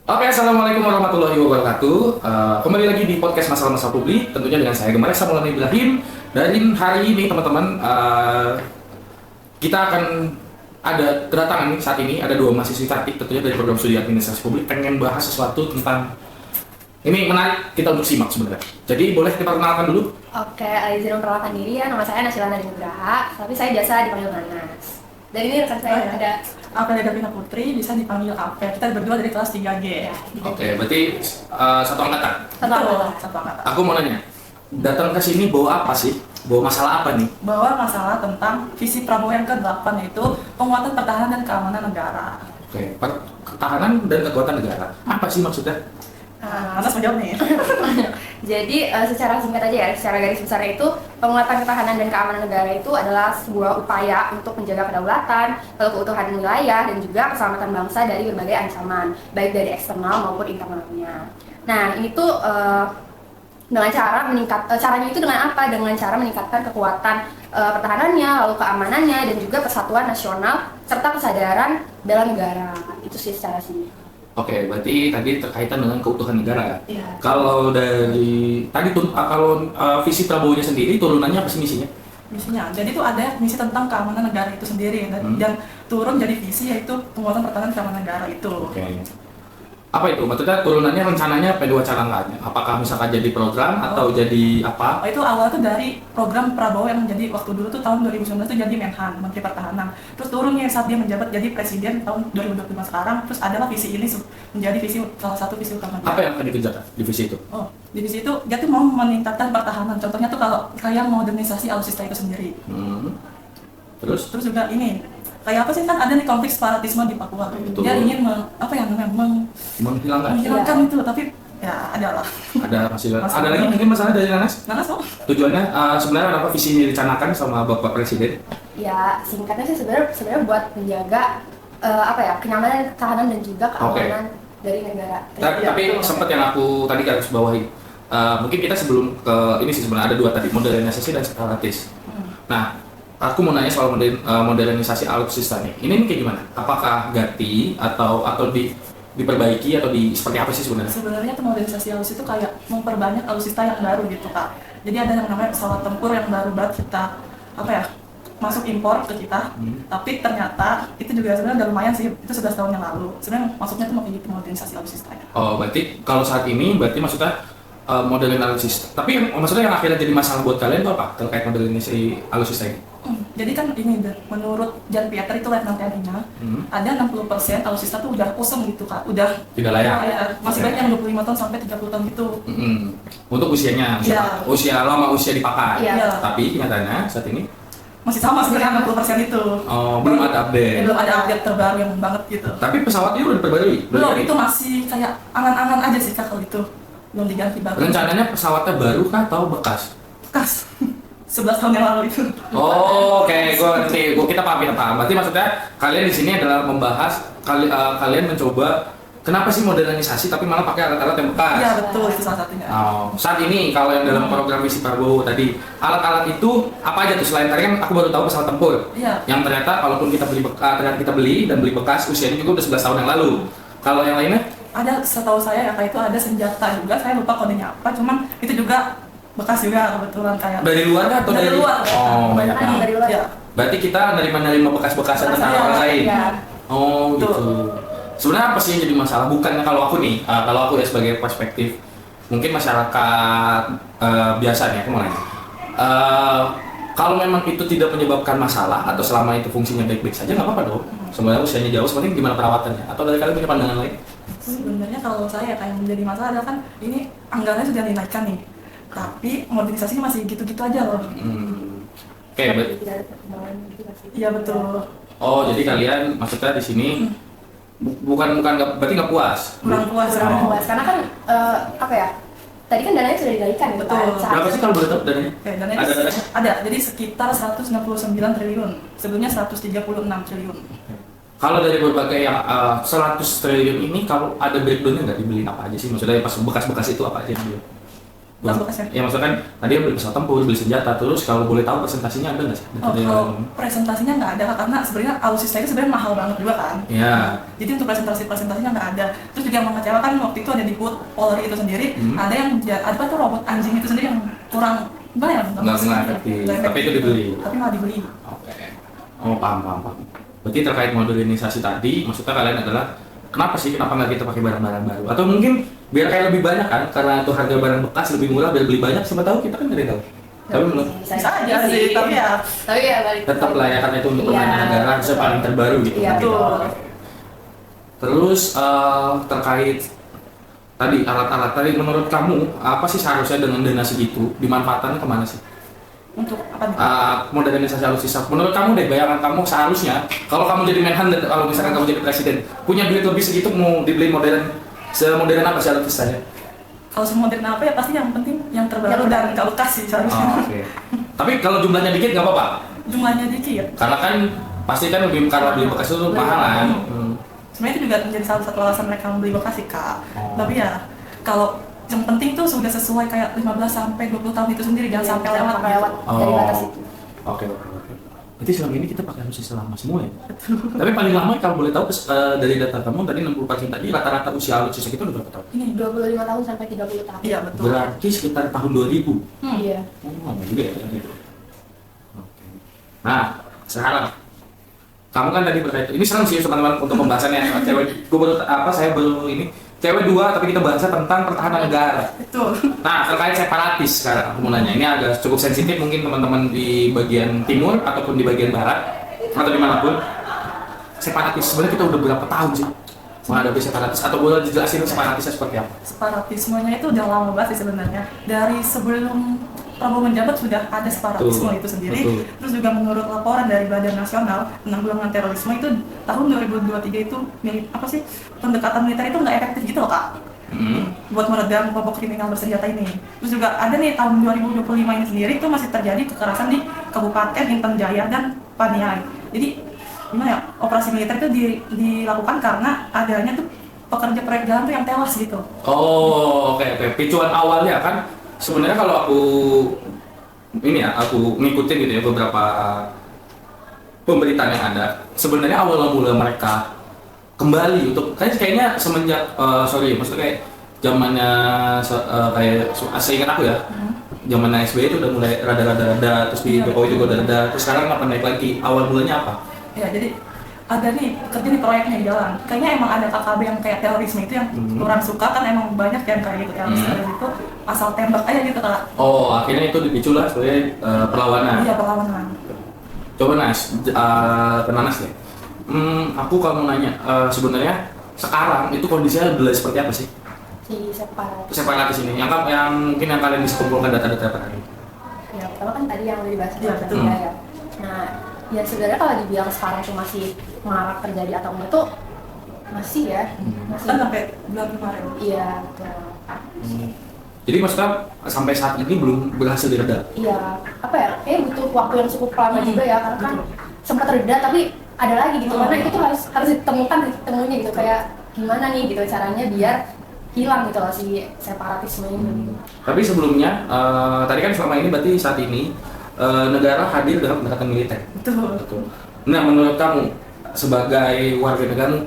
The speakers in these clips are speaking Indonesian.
Oke, assalamualaikum warahmatullahi wabarakatuh. Kembali lagi di podcast masalah-masalah publik, tentunya dengan saya Gemara Samuel Ibrahim. Dan hari ini teman-teman, kita akan ada kedatangan nih saat ini ada dua mahasiswi cantik tentunya dari program studi administrasi publik pengen bahas sesuatu tentang ini menarik kita untuk simak sebenarnya. Jadi boleh kita perkenalkan dulu. Oke, izin memperkenalkan diri ya, nama saya Nasilana Nugraha, tapi saya biasa dipanggil Nanas. Dan ini rekan saya ada Alfreda Pina Putri, bisa dipanggil Alfred. Kita berdua dari kelas 3G. ya, Oke, berarti satu angkatan. Satu angkatan. Aku mau nanya, datang ke sini bawa apa sih? Bawa masalah apa nih? Bahwa masalah tentang visi Prabowo yang ke-8 yaitu penguatan pertahanan dan keamanan negara. Oke, pertahanan dan kekuatan negara. Apa sih maksudnya? Anas menjawab nih. Jadi secara singkat aja ya, secara garis besarnya itu penguatan ketahanan dan keamanan negara itu adalah sebuah upaya untuk menjaga kedaulatan, lalu keutuhan wilayah dan juga keselamatan bangsa dari berbagai ancaman, baik dari eksternal maupun internalnya. Nah, ini tuh dengan cara caranya itu dengan apa? Dengan cara meningkatkan kekuatan pertahanannya, lalu keamanannya dan juga persatuan nasional serta kesadaran bela negara. Itu sih secara singkat. Oke, berarti tadi terkaitan dengan keutuhan negara ya. Iya. Kalau dari tadi kalau visi Prabowo-nya sendiri turunannya apa sih misinya? Misinya. Jadi itu ada misi tentang keamanan negara itu sendiri dan turun jadi visi yaitu penguatan pertahanan keamanan negara itu. Oke. Apa itu? Maksudnya turunannya rencananya apa dua cara nggak? Apakah misalkan jadi program atau jadi apa? Itu awal tuh dari program Prabowo yang menjadi waktu dulu tuh tahun 2019 tuh jadi Menhan, Menteri Pertahanan. Terus turunnya saat dia menjabat jadi presiden tahun 2025 sekarang. Terus adalah visi ini menjadi visi salah satu visi utama dia. Apa yang akan dikerjakan di visi itu? Oh, di visi itu dia tuh mau meningkatkan pertahanan. Contohnya tuh kalau kayak modernisasi alutsista itu sendiri. Terus? Terus juga ini kayak apa sih kan ada nih konflik separatisme di Papua. Betul. Dia ingin Menghilangkan. menghilangkan itu, tapi ya ada lah. Ada lagi mungkin masalah dari Nanas? Nanas oh. Tujuannya sebenarnya apa visi ini dicanangkan sama Bapak Presiden? Ya, singkatnya sih sebenarnya buat menjaga kenyamanan, ketahanan dan juga keamanan dari negara. Tapi sempat yang aku tadi garis bawahi. Mungkin kita sebelum ke ini sih sebenarnya ada dua tadi, modernisasi dan separatis. Nah, aku mau nanya soal modernisasi alutsista nih. Ini kayak gimana? Apakah ganti atau diperbaiki atau seperti apa sih sebenarnya? Sebenarnya tuh modernisasi alutsista itu kayak memperbanyak alutsista yang baru gitu Kak. Jadi ada yang namanya pesawat tempur yang baru banget kita masuk impor ke kita. Tapi ternyata itu juga sebenarnya udah lumayan sih. Itu 11 tahun yang lalu. Sebenarnya masuknya tuh mau kayak gitu modernisasi alutsista ya. Oh, berarti kalau saat ini berarti maksudnya modelin alutsista. Tapi maksudnya yang akhirnya jadi masalah buat kalian itu apa terkait modernisasi alutsista ini? Jadi kan ini menurut Jan Pieter itu Letnan TNI-nya ada 60% alutsista tuh udah kosong gitu Kak. Udah Tidak layak. Masih banyak yang 25 tahun sampai 30 tahun gitu. Untuk usianya, Iya. usia lama usia dipakai. Iya. Tapi kenyataannya saat ini Masih sama sebenarnya 60% itu. belum ada update. Belum ada update terbaru yang banget gitu. Tapi pesawatnya udah diperbarui. Belum, itu masih kayak angan-angan aja sih Kak kalau itu. Belum diganti baru. Rencananya pesawatnya baru kah atau bekas? Bekas. 11 tahun yang lalu itu. Oh, oke, gue ngerti. Kita paham. Berarti maksudnya kalian di sini adalah membahas kalian mencoba kenapa sih modernisasi tapi malah pakai alat-alat yang bekas. Iya betul, itu salah satunya. Oh, saat ini kalau yang dalam program visi Prabowo tadi alat-alat itu apa aja tuh selain tadi kan aku baru tahu pesawat tempur. Iya. Yang ternyata kalaupun ternyata kita beli dan beli bekas usianya juga udah 11 tahun yang lalu. Kalau yang lainnya? Ada setahu saya ya kayak itu ada senjata juga, saya lupa kodenya apa, cuman itu juga bekas juga kebetulan kayak. Dari luar kah atau dari luar? Oh, banyak Kan dari luar. Ya. Berarti kita nerima bekas-bekasan tentang orang lain. Ya. Oh, gitu. Tuh. Sebenarnya apa sih yang jadi masalah? Bukannya kalau aku nih, kalau aku ya sebagai perspektif, mungkin masyarakat biasanya, aku mau nanya. Kalau memang itu tidak menyebabkan masalah atau selama itu fungsinya baik-baik saja, nggak apa-apa dong. Sebenarnya usianya jauh, sebenarnya gimana perawatannya? Atau dari kalian punya pandangan lain? Sebenarnya kalau saya kayak yang menjadi masalah adalah kan ini anggarannya sudah dinaikkan nih, tapi modernisasinya masih gitu-gitu aja loh. Oke, Iya betul. oh jadi kalian maksudnya di sini berarti nggak puas? Kurang puas. Kurang puas karena kan tadi kan dananya sudah dinaikkan gitu kan. Betul. Berapa sih kalau boleh tahu dananya? Dananya ada, jadi sekitar 169 triliun. Sebelumnya 136 triliun. Kalau dari berbagai yang 100 triliun ini, kalau ada breakdownnya nggak dibeliin apa aja sih? Maksudnya pas bekas-bekas itu apa aja yang dibeli? bekas bekasnya. Ya maksudnya kan tadi beli pesawat tempur, beli senjata, terus kalau boleh tahu presentasinya ada nggak sih? Kalau presentasinya nggak ada, karena sebenarnya alutsista itu sebenarnya mahal banget juga kan. Iya. Jadi untuk presentasinya nggak ada. Terus juga yang mengecewakan waktu itu ada di booth Polri itu sendiri, ada yang ada tuh robot anjing itu sendiri yang kurang gimana ya? Nggak efektif. Tapi itu dibeli. Tapi malah dibeli. Oke. Oh paham. Berarti terkait modernisasi tadi, maksudnya kalian adalah kenapa nggak kita pakai barang-barang baru? Atau mungkin biar kayak lebih banyak kan, karena itu harga barang bekas lebih murah, biar beli banyak, siapa tahu kita kan nggak tahu. Tapi belum. Bisa aja sih, tapi ya balik Tetap lah ya, karena itu untuk permainan negara harusnya paling terbaru gitu. Iya, kan. betul. Terus terkait tadi alat-alat tadi, menurut kamu apa sih seharusnya dengan dana segitu dimanfaatkan kemana sih? Untuk apa nih? Modernisasi alutsista. Menurut kamu deh, bayangan kamu seharusnya kalau kamu jadi Menhan dan kalau misalkan kamu jadi presiden, punya duit lebih segitu mau dibeli semodern apa sih alutsistanya? Kalau semodern apa ya pasti yang penting yang terbaru dan nggak bekas sih seharusnya. Oke. Tapi kalau jumlahnya dikit nggak apa-apa. Jumlahnya dikit. Karena kan pasti kan lebih karena beli bekas itu mahal kan. Sebenarnya itu juga menjadi salah satu alasan mereka membeli bekas sih kak. Tapi ya kalau yang penting tuh sudah sesuai kayak 15 sampai 20 tahun itu sendiri, jangan sampai lewat dari batas itu. Oke. Berarti selama ini kita pakai alutsista lama semua ya? Tapi paling lama kalau boleh tahu dari data kamu tadi 60% tadi rata-rata usia alutsista kita udah berapa tahun? Ini 25 tahun sampai 30 tahun. Iya betul. Berarti sekitar tahun 2000. Iya. Lama juga ya. Oke. Nah, sekarang kamu kan tadi berkaitan, ini serem sih teman-teman untuk pembahasannya. Saya baru ini cewek dua, tapi kita bahasnya tentang pertahanan negara. Betul. Nah, terkait separatis sekarang aku mau nanya, ini agak cukup sensitif mungkin teman-teman di bagian timur ataupun di bagian barat atau dimanapun. Separatis sebenarnya kita udah berapa tahun sih menghadapi separatis, atau boleh dijelasin separatisnya seperti apa? Separatismenya itu udah lama banget sih sebenarnya. Dari sebelum Prabowo menjabat sudah ada separatisme itu sendiri. Betul. Terus juga menurut laporan dari Badan Nasional Penanggulangan Terorisme itu tahun 2023 itu pendekatan militer itu nggak efektif gitu loh kak. Buat meredam kelompok kriminal bersenjata ini. Terus juga ada nih tahun 2025 ini sendiri itu masih terjadi kekerasan di Kabupaten Intan Jaya dan Paniai. Jadi gimana ya, operasi militer itu dilakukan karena adanya tuh pekerja proyek jalan tuh yang tewas gitu. Oh, oke. Picuan awalnya kan sebenarnya kalau aku ngikutin gitu ya beberapa pemberitaan yang ada. Sebenarnya awal mula mereka kembali untuk kayaknya semenjak maksudnya kayak zamannya kayak seingat aku ya. Zaman SBY itu udah mulai rada-rada, terus di Jokowi juga udah rada, terus sekarang apa naik lagi? Awal mulanya apa? Ya jadi ada nih kerja di proyeknya di jalan. Kayaknya emang ada KKB yang kayak terorisme itu yang kurang suka kan, emang banyak yang kayak gitu teroris itu asal tembak aja gitu kak. Oh, akhirnya itu dipicu lah sebagai perlawanan. Iya perlawanan. Coba Nas, Nas deh. Aku kalau mau nanya, sebenarnya sekarang itu kondisinya adalah seperti apa sih? Si Separatis ini, yang mungkin yang kalian bisa kumpulkan data-data apa tadi? Ya, pertama kan tadi yang dibahas Iya, betul. ya. Nah, ya sebenarnya kalau dibilang sekarang itu masih marak terjadi atau enggak tuh masih ya. Masih. Kan sampai bulan kemarin. Iya, betul. Jadi maksudnya sampai saat ini belum berhasil diredam? Iya, apa ya? Kayaknya butuh waktu yang cukup lama juga ya, karena kan sempat reda tapi ada lagi gitu. Karena itu tuh harus ditemunya gitu, kayak gimana nih gitu caranya biar hilang gitu loh si separatisme ini. Tapi sebelumnya, tadi kan selama ini berarti saat ini negara hadir dalam pendekatan militer. Betul. Nah, menurut kamu sebagai warga negara,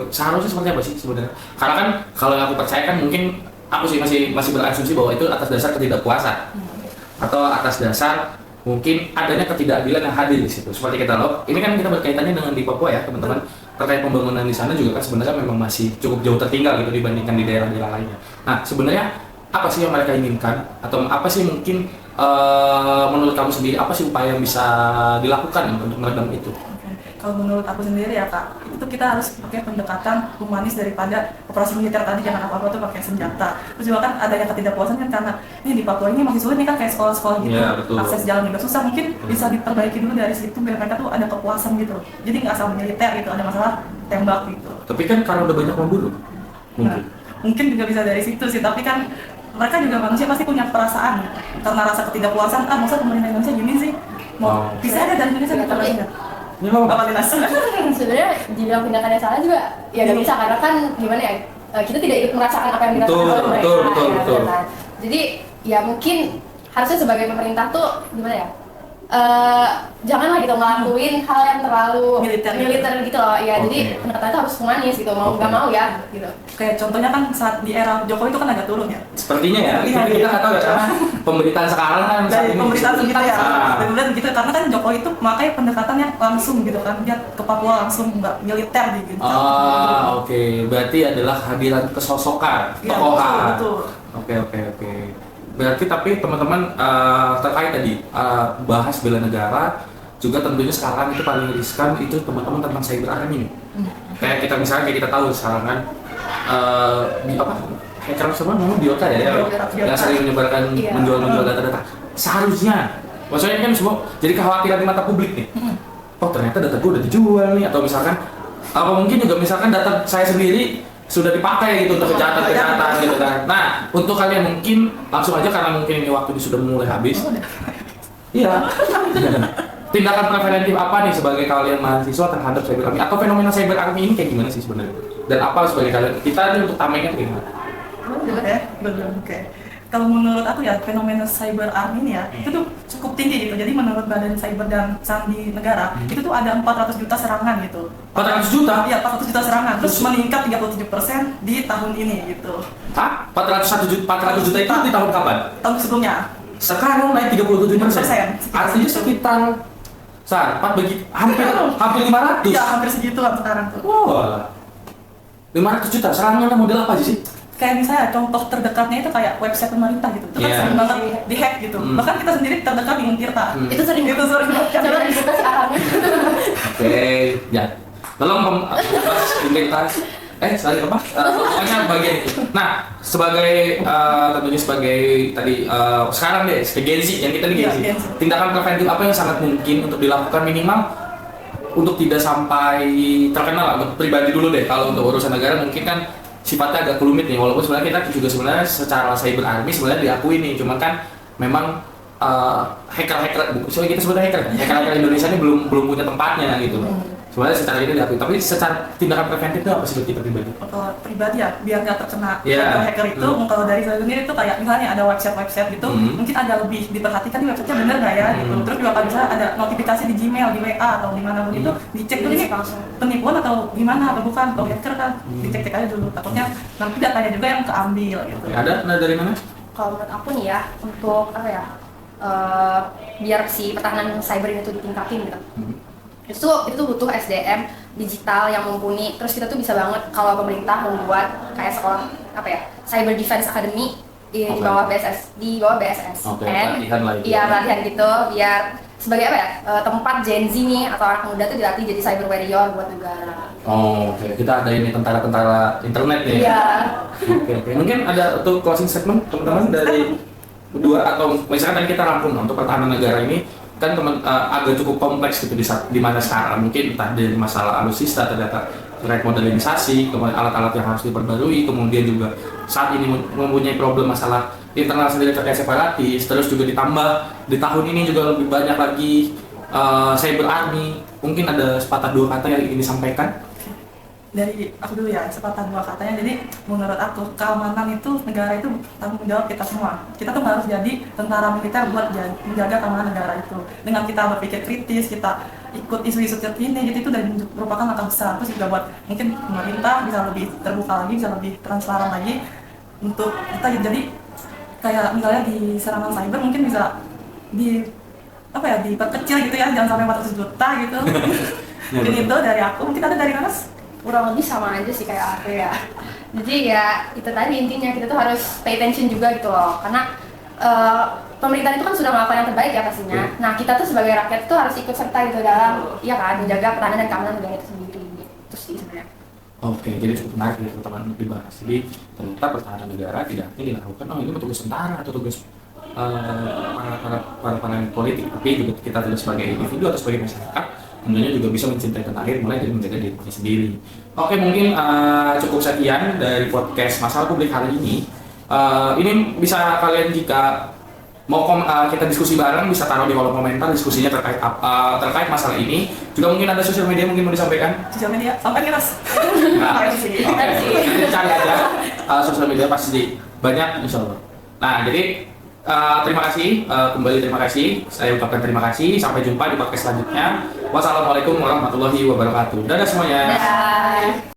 seharusnya seperti apa sih sebenarnya? Karena kan kalau yang aku percaya kan mungkin aku sih masih berasumsi bahwa itu atas dasar ketidakpuasan atau atas dasar mungkin adanya ketidakadilan yang hadir di situ. Seperti kita loh, ini kan kita berkaitannya dengan di Papua ya teman-teman. Terkait pembangunan di sana juga kan sebenarnya memang masih cukup jauh tertinggal gitu dibandingkan di daerah-daerah lainnya. Nah, sebenarnya apa sih yang mereka inginkan atau apa sih mungkin menurut kamu sendiri apa sih upaya yang bisa dilakukan untuk meredam itu? Kalau menurut aku sendiri ya kak, itu kita harus pakai pendekatan humanis daripada operasi militer tadi, jangan apa-apa tuh pakai senjata. Terus juga kan adanya ketidakpuasan kan karena ini di Papua ini masih sulit nih kan kayak sekolah-sekolah gitu, Ya, betul. akses jalan juga susah, mungkin bisa diperbaiki dulu dari situ biar mereka tuh ada kepuasan gitu. Jadi nggak asal militer gitu, ada masalah tembak gitu. Tapi kan karena udah banyak membunuh, Nah, mungkin juga bisa dari situ sih, tapi kan mereka juga manusia pasti punya perasaan karena rasa ketidakpuasan, masa pemerintah Indonesia gini sih, mau bisa ada dari Indonesia kita Tapi- nggak? Ya, apa? Apa Dinas? Sebenarnya dibilang tindakannya salah juga ya nggak bisa, karena kan gimana ya, kita tidak ikut merasakan apa yang dirasakan oleh mereka. Betul. Kan. Jadi ya mungkin harusnya sebagai pemerintah tuh gimana ya? Janganlah gitu ngelakuin hal yang terlalu militer gitu loh ya. Jadi pendekatannya tuh harus humanis gitu, mau nggak mau ya gitu. Kayak contohnya kan saat di era Jokowi itu kan agak turun ya. Sepertinya ya, Iya, kita nggak tahu ya karena pemerintahan sekarang kan saat Dari ini pemerintahan kita ya, Ah. benar gitu karena kan Jokowi itu makanya pendekatannya langsung gitu kan, dia ke Papua langsung nggak militer gitu. Oke. Berarti adalah kehadiran kesosokan, Iya, tokohan. betul. Oke. Berarti tapi teman-teman terkait tadi bahas bela negara juga tentunya sekarang itu paling riskan itu teman-teman tentang cyber army nih. Kayak kita misalnya kayak kita tahu sekarang kan hacker semua namanya biota ya, yang sering menyebarkan menjual data-data. Seharusnya, maksudnya kan semua jadi kekhawatiran di mata publik nih. Oh ternyata data gue udah dijual nih, atau misalkan apa mungkin juga misalkan data saya sendiri sudah dipakai gitu untuk kejahatan gitu kan. Nah, untuk kalian mungkin langsung aja karena mungkin ini waktu sudah mulai habis. Iya. Tindakan preventif apa nih sebagai kalian mahasiswa terhadap cyber army atau fenomena cyber army ini kayak gimana sih sebenarnya? Dan apa sebagai kalian kita ini untuk tamengnya kayak gimana? Oke. Kalau menurut aku ya fenomena cyber army ini ya itu tuh cukup tinggi gitu. Jadi menurut Badan Cyber dan Sandi Negara itu tuh ada 400 juta serangan gitu. 400 juta? Iya, 400 juta serangan. Terus meningkat 37% di tahun ini gitu. Hah? 400 juta itu di tahun kapan? Tahun sebelumnya. Sekarang naik 37%. Artinya sekitar hampir 500. Iya, hampir segituan sekarang tuh. Wah. 500 juta. Serangannya model apa sih? Kayak misalnya contoh terdekatnya itu kayak website pemerintah gitu. Itu kan sering banget di-hack gitu. Bahkan kita sendiri terdekat di Untirta. Itu sering banget. coba dibuka sih arahnya. Oke, ya. Tolong identitas. Sorry apa? Pokoknya bagian itu. Nah, sebagai tentunya sebagai tadi sekarang deh, sebagai Gen Z yang kita nih Gen Z. Tindakan preventif apa yang sangat mungkin untuk dilakukan minimal untuk tidak sampai terkenal lah, pribadi dulu deh. Kalau untuk urusan negara mungkin kan sifatnya agak rumit nih, walaupun sebenarnya kita juga sebenarnya secara cyber army sebenarnya diakui nih, cuman kan memang hacker-hacker, soalnya kita sebutnya hacker Indonesia ini belum punya tempatnya gitu. Sebenarnya secara ini diakui, tapi secara tindakan preventif itu apa sih kita pribadi? Kalau pribadi ya, biar nggak terkena hacker itu, kalau dari saya sendiri itu kayak misalnya ada website gitu, mungkin agak lebih diperhatikan nih websitenya bener nggak ya gitu. Terus juga kalau misalnya ada notifikasi di Gmail, di WA atau di mana begitu, dicek dulu ini penipuan atau gimana atau bukan, kalau hacker kan dicek-cek aja dulu, takutnya nanti datanya juga yang keambil gitu. Ada dari mana? Kalau menurut aku nih ya, untuk apa ya, biar si pertahanan cyber ini tuh ditingkatin gitu. Itu butuh SDM digital yang mumpuni. Terus kita tuh bisa banget kalau pemerintah membuat kayak sekolah apa ya, Cyber Defense Academy di bawah BSS, latihan lah itu. Iya, latihan gitu biar sebagai apa ya, tempat Gen Z nih atau anak muda tuh dilatih jadi cyber warrior buat negara. Oke. Kita ada ini tentara internet nih. Iya. Oke. Mungkin ada untuk closing statement teman-teman dari berdua atau misalkan tadi kita rangkum untuk pertahanan negara ini kan agak cukup kompleks gitu di mana sekarang mungkin entah dari masalah alutsista terkait modernisasi, kemudian alat-alat yang harus diperbarui, kemudian juga saat ini mempunyai problem masalah internal sendiri terkait separatis, terus juga ditambah di tahun ini juga lebih banyak lagi cyber army. Mungkin ada sepatah dua kata yang ingin disampaikan? Dari aku dulu ya, sepatah dua katanya. Jadi menurut aku keamanan itu negara itu tanggung jawab kita semua. Kita tuh harus jadi tentara militer buat menjaga keamanan negara itu. Dengan kita berpikir kritis, kita ikut isu-isu terkini, gitu itu udah merupakan langkah besar. Terus juga buat mungkin pemerintah bisa lebih terbuka lagi, bisa lebih transparan lagi untuk kita jadi kayak misalnya di serangan cyber mungkin bisa diperkecil gitu ya, jangan sampai 400 juta gitu. Mungkin itu dari aku. Mungkin ada dari Nanas? Kurang lebih sama aja sih kayak aku ya. Jadi ya itu tadi intinya, kita tuh harus pay attention juga gitu loh, karena pemerintah itu kan sudah melakukan yang terbaik ya pastinya. Nah kita tuh sebagai rakyat tuh harus ikut serta gitu dalam menjaga pertahanan dan keamanan negara itu sendiri. Itu sih sebenarnya. Oke, jadi cukup menarik ya teman-teman dibahas. Jadi ternyata pertahanan negara tidak hanya dilakukan ini petugas tentara atau tugas para politik, tapi juga kita juga sebagai individu atau sebagai masyarakat tentunya juga bisa mencintai tanah air mulai dari menjaga diri sendiri. Oke, mungkin cukup sekian dari podcast Masalah Publik hari ini. Ini bisa kalian jika mau kita diskusi bareng bisa taruh di kolom komentar diskusinya terkait masalah ini. Juga mungkin ada sosial media mungkin mau disampaikan. Sosial media sampai nih Mas. Nanti cari aja sosial media pasti banyak insya Allah. Nah jadi Terima kasih, kembali terima kasih. Saya ucapkan terima kasih. Sampai jumpa di podcast selanjutnya. Wassalamualaikum warahmatullahi wabarakatuh. Dadah semuanya. Dadah.